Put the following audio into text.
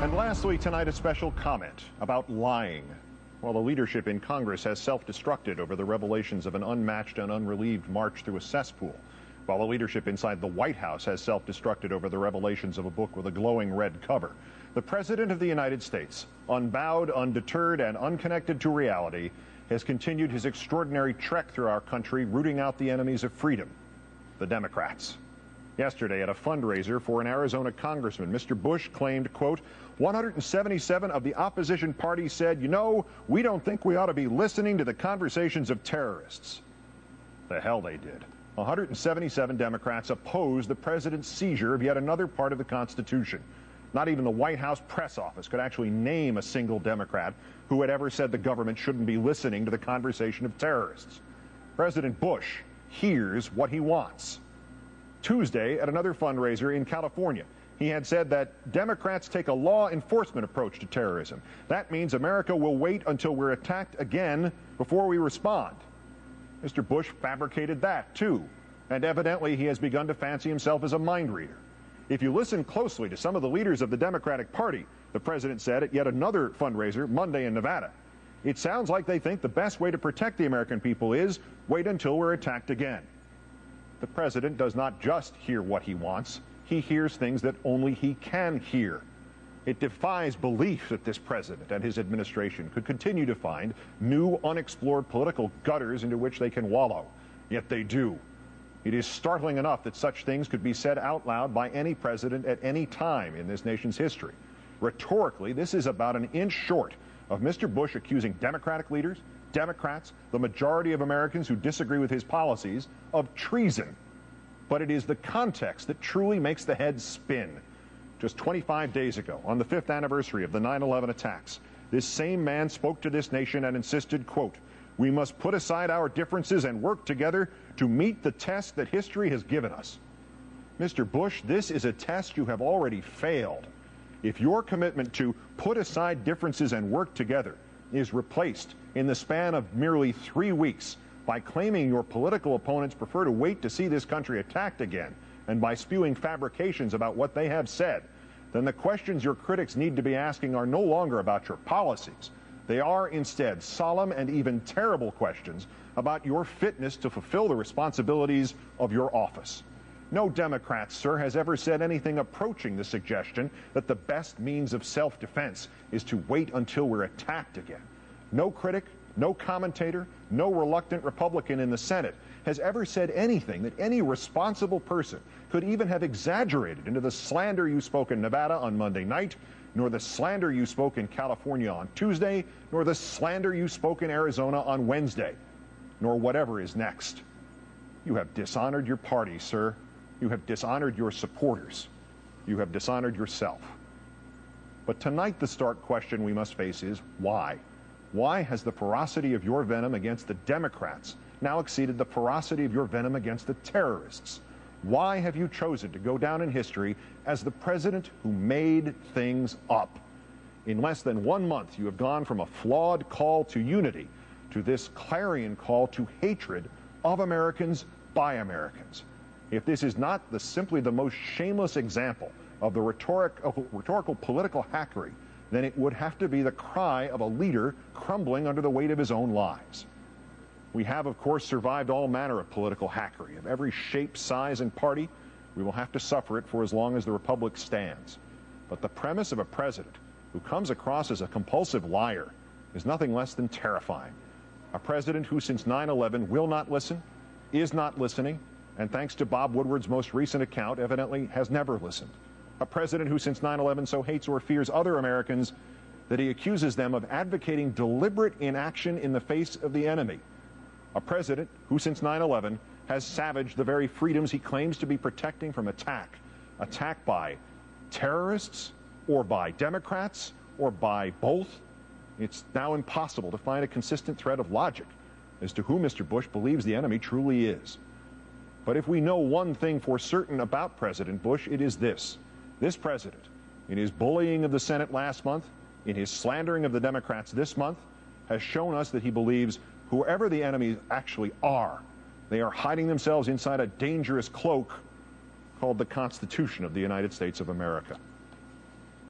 And lastly, tonight, a special comment about lying. While the leadership in Congress has self-destructed over the revelations of an unmatched and unrelieved march through a cesspool, while the leadership inside the White House has self-destructed over the revelations of a book with a glowing red cover, the President of the United States, unbowed, undeterred, and unconnected to reality, has continued his extraordinary trek through our country, rooting out the enemies of freedom, the Democrats. Yesterday, at a fundraiser for an Arizona congressman, Mr. Bush claimed, quote, 177 of the opposition parties said, you know, we don't think we ought to be listening to the conversations of terrorists. The hell they did. 177 Democrats opposed the president's seizure of yet another part of the Constitution. Not even the White House press office could actually name a single Democrat who had ever said the government shouldn't be listening to the conversation of terrorists. President Bush hears what he wants. Tuesday, at another fundraiser in California, he had said that Democrats take a law enforcement approach to terrorism. That means America will wait until we're attacked again before we respond. Mr. Bush fabricated that, too, and evidently he has begun to fancy himself as a mind reader. If you listen closely to some of the leaders of the Democratic Party, the president said at yet another fundraiser Monday in Nevada, it sounds like they think the best way to protect the American people is wait until we're attacked again. The president does not just hear what he wants. He hears things that only he can hear. It defies belief that this president and his administration could continue to find new, unexplored political gutters into which they can wallow. Yet they do. It is startling enough that such things could be said out loud by any president at any time in this nation's history. Rhetorically, this is about an inch short of Mr. Bush accusing Democratic leaders, Democrats, the majority of Americans who disagree with his policies, of treason. But it is the context that truly makes the head spin. Just 25 days ago, on the 5th anniversary of the 9/11 attacks, this same man spoke to this nation and insisted, quote, we must put aside our differences and work together to meet the test that history has given us. Mr. Bush, this is a test you have already failed. If your commitment to put aside differences and work together is replaced in the span of merely 3 weeks by claiming your political opponents prefer to wait to see this country attacked again, and by spewing fabrications about what they have said, then the questions your critics need to be asking are no longer about your policies. They are instead solemn and even terrible questions about your fitness to fulfill the responsibilities of your office. No Democrat, sir, has ever said anything approaching the suggestion that the best means of self-defense is to wait until we're attacked again. No critic, no commentator, no reluctant Republican in the Senate has ever said anything that any responsible person could even have exaggerated into the slander you spoke in Nevada on Monday night, nor the slander you spoke in California on Tuesday, nor the slander you spoke in Arizona on Wednesday, nor whatever is next. You have dishonored your party, sir. You have dishonored your supporters. You have dishonored yourself. But tonight the stark question we must face is why? Why has the ferocity of your venom against the Democrats now exceeded the ferocity of your venom against the terrorists? Why have you chosen to go down in history as the president who made things up? In less than 1 month, you have gone from a flawed call to unity to this clarion call to hatred of Americans by Americans. If this is not simply the most shameless example of the rhetorical political hackery, then it would have to be the cry of a leader crumbling under the weight of his own lies. We have, of course, survived all manner of political hackery of every shape, size, and party. We will have to suffer it for as long as the republic stands. But the premise of a president who comes across as a compulsive liar is nothing less than terrifying. A president who since 9/11 will not listen, is not listening, and thanks to Bob Woodward's most recent account, evidently has never listened. A president who since 9/11 so hates or fears other Americans that he accuses them of advocating deliberate inaction in the face of the enemy. A president who since 9/11 has savaged the very freedoms he claims to be protecting from attack by terrorists or by Democrats or by both. It's now impossible to find a consistent thread of logic as to who Mr. Bush believes the enemy truly is. But if we know one thing for certain about President Bush, it is this. This president, in his bullying of the Senate last month, in his slandering of the Democrats this month, has shown us that he believes whoever the enemies actually are, they are hiding themselves inside a dangerous cloak called the Constitution of the United States of America.